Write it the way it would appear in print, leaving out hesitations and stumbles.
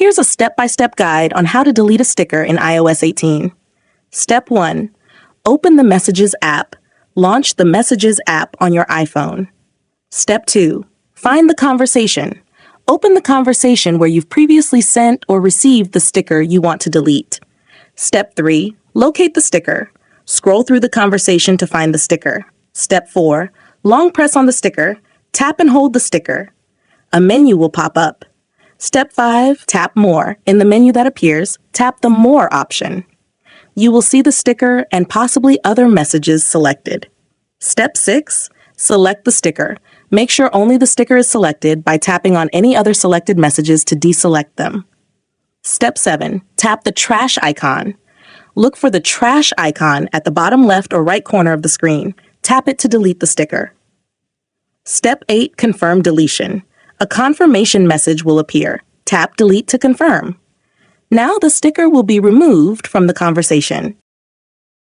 Here's a step-by-step guide on how to delete a sticker in iOS 18. Step 1. Open the Messages app. Launch the Messages app on your iPhone. Step 2. Find the conversation. Open the conversation where you've previously sent or received the sticker you want to delete. Step 3. Locate the sticker. Scroll through the conversation to find the sticker. Step 4. Long press on the sticker. Tap and hold the sticker. A menu will pop up. Step 5. Tap More. In the menu that appears, tap the More option. You will see the sticker and possibly other messages selected. Step 6. Select the sticker. Make sure only the sticker is selected by tapping on any other selected messages to deselect them. Step 7. Tap the trash icon. Look for the trash icon at the bottom left or right corner of the screen. Tap it to delete the sticker. Step 8. Confirm deletion. A confirmation message will appear. Tap Delete to confirm. Now the sticker will be removed from the conversation.